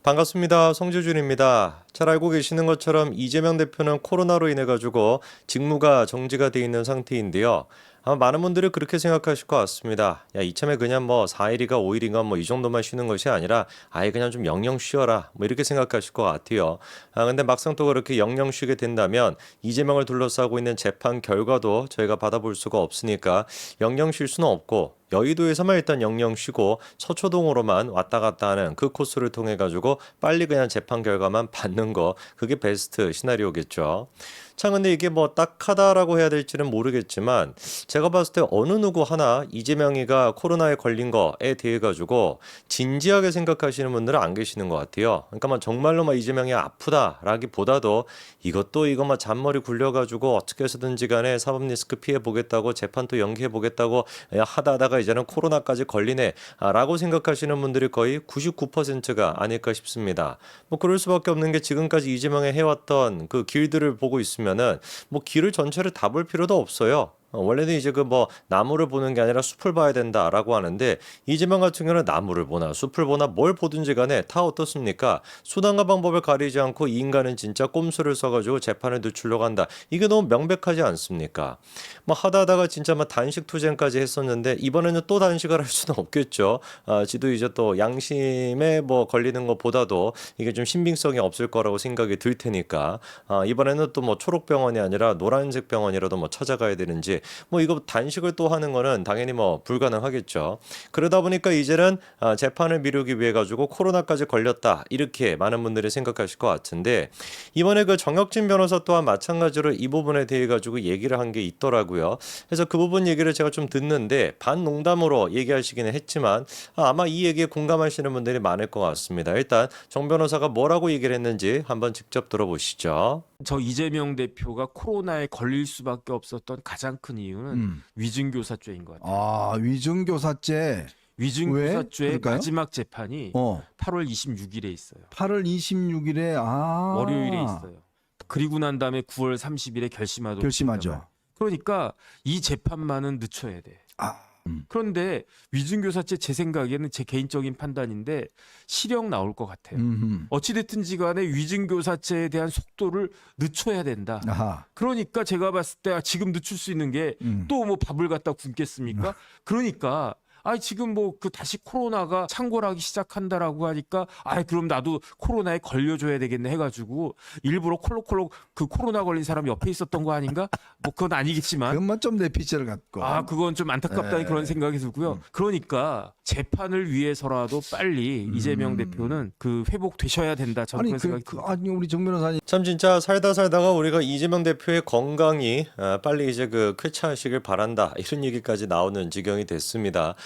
반갑습니다. 성주준입니다. 잘 알고 계시는 것처럼 이재명 대표는 코로나로 인해 가지고 직무가 정지가 돼 있는 상태인데요. 아마 많은 분들이 그렇게 생각하실 것 같습니다. 야, 이참에 그냥 뭐 4일이가 5일인가 뭐 이 정도만 쉬는 것이 아니라 아예 그냥 좀 영영 쉬어라. 뭐 이렇게 생각하실 것 같아요. 근데 막상 또 그렇게 영영 쉬게 된다면 이재명을 둘러싸고 있는 재판 결과도 저희가 받아볼 수가 없으니까 영영 쉴 수는 없고 여의도에서만 일단 영영 쉬고 서초동으로만 왔다 갔다 하는 그 코스를 통해 가지고 빨리 그냥 재판 결과만 받는 거 그게 베스트 시나리오겠죠. 참 근데 이게 뭐 딱하다라고 해야 될지는 모르겠지만 제가 봤을 때 어느 누구 하나 이재명이가 코로나에 걸린 거에 대해 가지고 진지하게 생각하시는 분들은 안 계시는 것 같아요. 그러니까 막 정말로 막 이재명이 아프다라기보다도 이것도 이거 막 잔머리 굴려가지고 어떻게 해서든지 간에 사법 리스크 피해 보겠다고 재판 또 연기해 보겠다고 하다 하다가 이제는 코로나까지 걸리네 라고 생각하시는 분들이 거의 99%가 아닐까 싶습니다. 뭐 그럴 수밖에 없는 게 지금까지 이재명이 해왔던 그 길들을 보고 있으면은 뭐 길을 전체를 다 볼 필요도 없어요. 원래는 이제 그 뭐 나무를 보는 게 아니라 숲을 봐야 된다라고 하는데 이재명 같은 경우는 나무를 보나 숲을 보나 뭘 보든지 간에 다 어떻습니까? 수단과 방법을 가리지 않고 이 인간은 진짜 꼼수를 써가지고 재판을 늦추려고 한다. 이게 너무 명백하지 않습니까? 뭐 하다가 진짜 막 단식 투쟁까지 했었는데 이번에는 또 단식을 할 수는 없겠죠. 지도 이제 또 양심에 뭐 걸리는 것보다도 이게 좀 신빙성이 없을 거라고 생각이 들 테니까 이번에는 또 뭐 초록병원이 아니라 노란색 병원이라도 뭐 찾아가야 되는지 뭐 이거 단식을 또 하는 거는 당연히 뭐 불가능하겠죠. 그러다 보니까 이제는 재판을 미루기 위해 가지고 코로나까지 걸렸다 이렇게 많은 분들이 생각하실 것 같은데 이번에 그 정혁진 변호사 또한 마찬가지로 이 부분에 대해 가지고 얘기를 한 게 있더라고요. 그래서 그 부분 얘기를 제가 좀 듣는데 반농담으로 얘기하시기는 했지만 아마 이 얘기에 공감하시는 분들이 많을 것 같습니다. 일단 정 변호사가 뭐라고 얘기를 했는지 한번 직접 들어보시죠. 저 이재명 대표가 코로나에 걸릴 수밖에 없었던 가장 큰 이유는 위증교사죄인 것 같아요. 아, 위증교사죄. 위증교사죄의 그럴까요? 마지막 재판이 8월 26일에 있어요. 8월 26일에 월요일에 있어요. 그리고 난 다음에 9월 30일에 결심하도록 결심하죠. 했다가. 그러니까 이 재판만은 늦춰야 돼. 아, 그런데 위증교사죄 제 생각에는 제 개인적인 판단인데 실형 나올 것 같아요. 어찌됐든지 간에 위증교사죄에 대한 속도를 늦춰야 된다. 아하. 그러니까 제가 봤을 때 지금 늦출 수 있는 게 또 뭐 밥을 갖다 굶겠습니까? 그러니까 지금 뭐 그 다시 코로나가 창궐하기 시작한다라고 하니까 그럼 나도 코로나에 걸려줘야 되겠네 해가지고 일부러 콜록콜록 그 코로나 걸린 사람 옆에 있었던 거 아닌가? 뭐 그건 아니겠지만 그것만 좀 내 피처를 갖고. 그건 좀 안타깝다는 그런 생각이 들고요. 그러니까 재판을 위해서라도 빨리 이재명 대표는 그 회복되셔야 된다. 저는 그런 생각이 듭니다. 아니 우리 정 변호사님 참 진짜 살다가 우리가 이재명 대표의 건강이 빨리 이제 그 쾌차하시길 바란다 이런 얘기까지 나오는 지경이 됐습니다.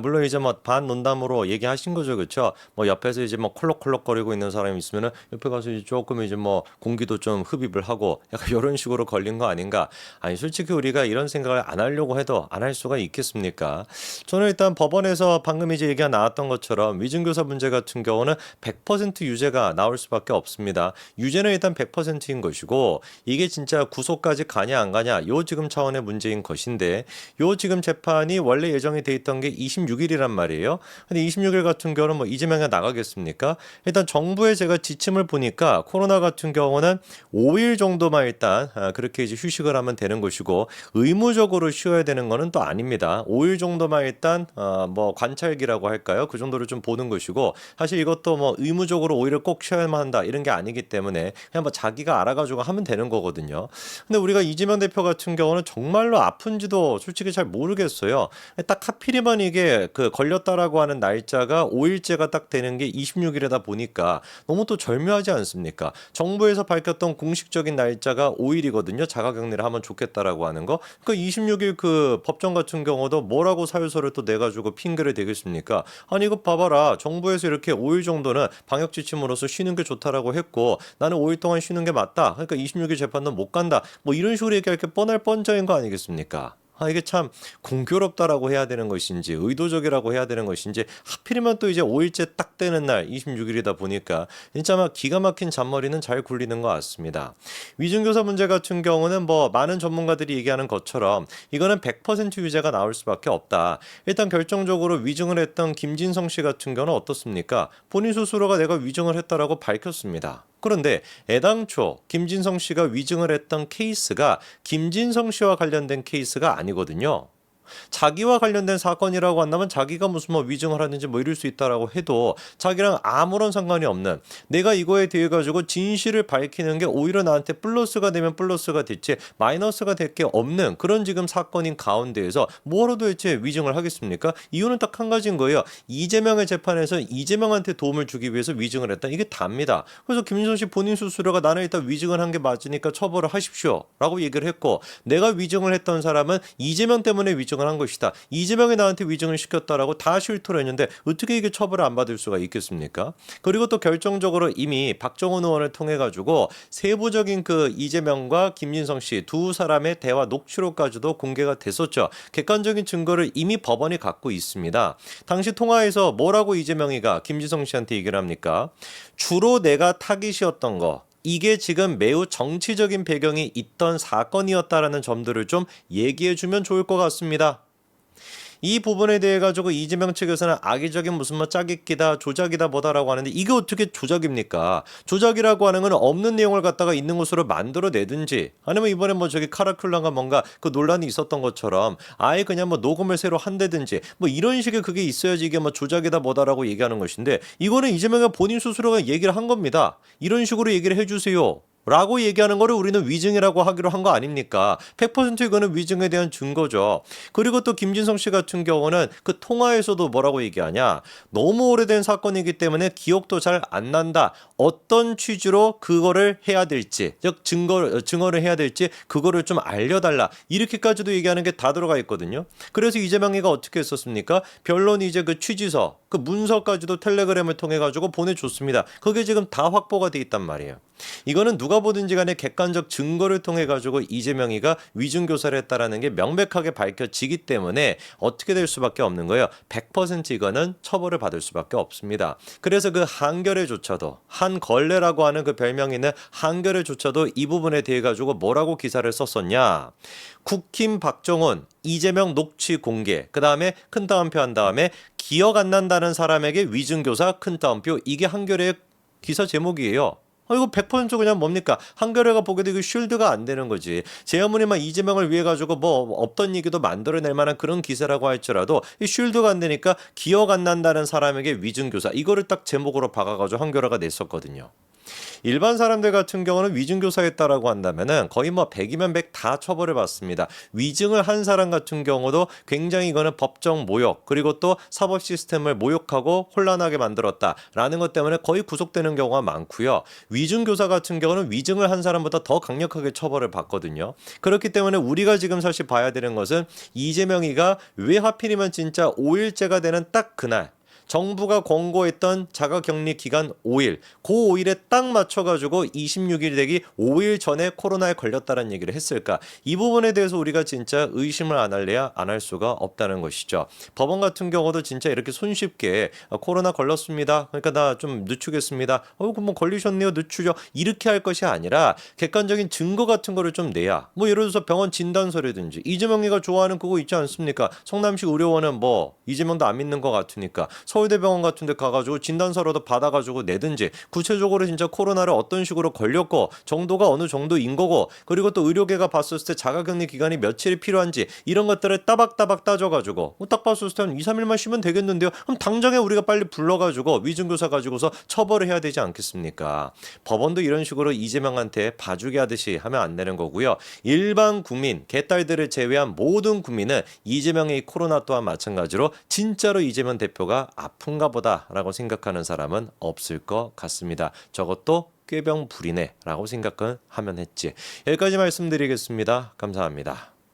물론 이제 뭐 반논담으로 얘기하신 거죠, 그렇죠? 뭐 옆에서 이제 뭐 콜록콜록거리고 있는 사람이 있으면은 옆에 가서 이제 조금 이제 뭐 공기도 좀 흡입을 하고 약간 이런 식으로 걸린 거 아닌가? 아니 솔직히 우리가 이런 생각을 안 하려고 해도 안 할 수가 있겠습니까? 저는 일단 법원에서 방금 이제 얘기가 나왔던 것처럼 위증교사 문제 같은 경우는 100% 유죄가 나올 수밖에 없습니다. 유죄는 일단 100%인 것이고 이게 진짜 구속까지 가냐 안 가냐 요 지금 차원의 문제인 것인데 요 지금 재판이 원래 예정이 돼 있던 게 26일이란 말이에요. 근데 26일 같은 경우는 뭐 이재명이 나가겠습니까? 일단 정부의 제가 지침을 보니까 코로나 같은 경우는 5일 정도만 일단 그렇게 이제 휴식을 하면 되는 것이고 의무적으로 쉬어야 되는 거는 또 아닙니다. 5일 정도만 일단 뭐 관찰기라고 할까요? 그 정도를 좀 보는 것이고 사실 이것도 뭐 의무적으로 5일을 꼭 쉬어야만 한다 이런 게 아니기 때문에 그냥 뭐 자기가 알아가지고 하면 되는 거거든요. 근데 우리가 이재명 대표 같은 경우는 정말로 아픈지도 솔직히 잘 모르겠어요. 딱 하필이면 이게 그 걸렸다라고 하는 날짜가 5일째가 딱 되는 게 26일이다 보니까 너무 또 절묘하지 않습니까? 정부에서 밝혔던 공식적인 날짜가 5일이거든요. 자가격리를 하면 좋겠다라고 하는 거. 그러니까 26일 그 법정 같은 경우도 뭐라고 사유서를 또 내가지고 핑계를 대겠습니까? 아니 이거 봐봐라. 정부에서 이렇게 5일 정도는 방역 지침으로서 쉬는 게 좋다라고 했고 나는 5일 동안 쉬는 게 맞다. 그러니까 26일 재판도 못 간다. 뭐 이런 식으로 얘기할 게 뻔할 뻔자인 거 아니겠습니까? 이게 참 공교롭다라고 해야 되는 것인지 의도적이라고 해야 되는 것인지 하필이면 또 이제 5일째 딱 되는 날 26일이다 보니까 진짜 막 기가 막힌 잔머리는 잘 굴리는 것 같습니다. 위중교사 문제 같은 경우는 뭐 많은 전문가들이 얘기하는 것처럼 이거는 100% 유죄가 나올 수밖에 없다. 일단 결정적으로 위증을 했던 김진성 씨 같은 경우는 어떻습니까? 본인 스스로가 내가 위증을 했다라고 밝혔습니다. 그런데 애당초 김진성 씨가 위증을 했던 케이스가 김진성 씨와 관련된 케이스가 아니거든요. 자기와 관련된 사건이라고 한다면 자기가 무슨 뭐 위증을 하는지 뭐 이럴 수 있다라고 해도 자기랑 아무런 상관이 없는 내가 이거에 대해 가지고 진실을 밝히는 게 오히려 나한테 플러스가 되면 플러스가 됐지 마이너스가 될 게 없는 그런 지금 사건인 가운데에서 뭐로 도대체 위증을 하겠습니까? 이유는 딱 한 가지인 거예요. 이재명의 재판에서 이재명한테 도움을 주기 위해서 위증을 했다. 이게 답니다. 그래서 김진성 씨 본인 스스로가 나는 일단 위증을 한 게 맞으니까 처벌을 하십시오 라고 얘기를 했고 내가 위증을 했던 사람은 이재명 때문에 위증을 한 것이다. 이재명이 나한테 위증을 시켰다라고 다 실토를 했는데 어떻게 이게 처벌을 안 받을 수가 있겠습니까? 그리고 또 결정적으로 이미 박정훈 의원을 통해 가지고 세부적인 그 이재명과 김진성 씨 두 사람의 대화 녹취록까지도 공개가 됐었죠. 객관적인 증거를 이미 법원이 갖고 있습니다. 당시 통화에서 뭐라고 이재명이가 김진성 씨한테 얘기를 합니까? 주로 내가 타깃이었던 거 이게 지금 매우 정치적인 배경이 있던 사건이었다라는 점들을 좀 얘기해 주면 좋을 것 같습니다. 이 부분에 대해 가지고 이재명 측에서는 악의적인 무슨 뭐 짜깁기다 조작이다 뭐다라고 하는데 이게 어떻게 조작입니까? 조작이라고 하는 건 없는 내용을 갖다가 있는 것으로 만들어내든지 아니면 이번에 뭐 저기 카라큘라가 뭔가 그 논란이 있었던 것처럼 아예 그냥 뭐 녹음을 새로 한다든지 뭐 이런 식의 그게 있어야지 이게 뭐 조작이다 뭐다라고 얘기하는 것인데 이거는 이재명이 본인 스스로가 얘기를 한 겁니다. 이런 식으로 얘기를 해주세요. 라고 얘기하는 거를 우리는 위증이라고 하기로 한 거 아닙니까? 100% 이거는 위증에 대한 증거죠. 그리고 또 김진성 씨 같은 경우는 그 통화에서도 뭐라고 얘기하냐. 너무 오래된 사건이기 때문에 기억도 잘 안 난다. 어떤 취지로 그거를 해야 될지, 즉 증언을 해야 될지 그거를 좀 알려달라. 이렇게까지도 얘기하는 게 다 들어가 있거든요. 그래서 이재명이가 어떻게 했었습니까? 변론이 이제 그 취지서, 그 문서까지도 텔레그램을 통해 가지고 보내줬습니다. 그게 지금 다 확보가 돼 있단 말이에요. 이거는 누가 보든지 간에 객관적 증거를 통해 가지고 이재명이가 위중교사를 했다라는 게 명백하게 밝혀지기 때문에 어떻게 될 수밖에 없는 거예요. 100% 이거는 처벌을 받을 수밖에 없습니다. 그래서 그 한겨레조차도 한걸레라고 하는 그 별명이 있는 한겨레조차도 이 부분에 대해 가지고 뭐라고 기사를 썼었냐. 국힘 박정훈 이재명 녹취 공개 그 다음에 큰 따옴표 한 다음에 기억 안 난다는 사람에게 위중교사 큰 따옴표 이게 한겨레의 기사 제목이에요. 이거 100% 그냥 뭡니까? 한겨레가 보기에도 이거 쉴드가 안 되는 거지. 제 어머니만 이재명을 위해 가지고 뭐 없던 얘기도 만들어낼 만한 그런 기사라고 할지라도 이 쉴드가 안 되니까 기억 안 난다는 사람에게 위증교사 이거를 딱 제목으로 박아가지고 한겨레가 냈었거든요. 일반 사람들 같은 경우는 위증교사했다라고 한다면은 거의 뭐 100이면 100 다 처벌을 받습니다. 위증을 한 사람 같은 경우도 굉장히 이거는 법정 모욕 그리고 또 사법 시스템을 모욕하고 혼란하게 만들었다라는 것 때문에 거의 구속되는 경우가 많고요. 위증교사 같은 경우는 위증을 한 사람보다 더 강력하게 처벌을 받거든요. 그렇기 때문에 우리가 지금 사실 봐야 되는 것은 이재명이가 왜 하필이면 진짜 5일째가 되는 딱 그날 정부가 권고했던 자가격리 기간 5일, 그 5일에 딱 맞춰가지고 26일 되기 5일 전에 코로나에 걸렸다는 얘기를 했을까? 이 부분에 대해서 우리가 진짜 의심을 안 할래야 안 할 수가 없다는 것이죠. 법원 같은 경우도 진짜 이렇게 손쉽게 코로나 걸렸습니다. 그러니까 나 좀 늦추겠습니다. 그럼 뭐 걸리셨네요. 늦추죠. 이렇게 할 것이 아니라 객관적인 증거 같은 거를 좀 내야. 뭐 예를 들어서 병원 진단서라든지 이재명이가 좋아하는 그거 있지 않습니까? 성남시 의료원은 뭐 이재명도 안 믿는 것 같으니까 서울대병원 같은 데 가가지고 진단서라도 받아가지고 내든지 구체적으로 진짜 코로나를 어떤 식으로 걸렸고 정도가 어느 정도인 거고 그리고 또 의료계가 봤을 때 자가격리 기간이 며칠이 필요한지 이런 것들을 따박따박 따져가지고 딱 봤을 때 한 2, 3일만 쉬면 되겠는데요. 그럼 당장에 우리가 빨리 불러가지고 위증교사 가지고서 처벌을 해야 되지 않겠습니까? 법원도 이런 식으로 이재명한테 봐주게 하듯이 하면 안 되는 거고요. 일반 국민, 개딸들을 제외한 모든 국민은 이재명의 코로나 또한 마찬가지로 진짜로 이재명 대표가 아픈가 보다라고 생각하는 사람은 없을 것 같습니다. 저것도 꾀병 불이네 라고 생각은 하면 했지. 여기까지 말씀드리겠습니다. 감사합니다.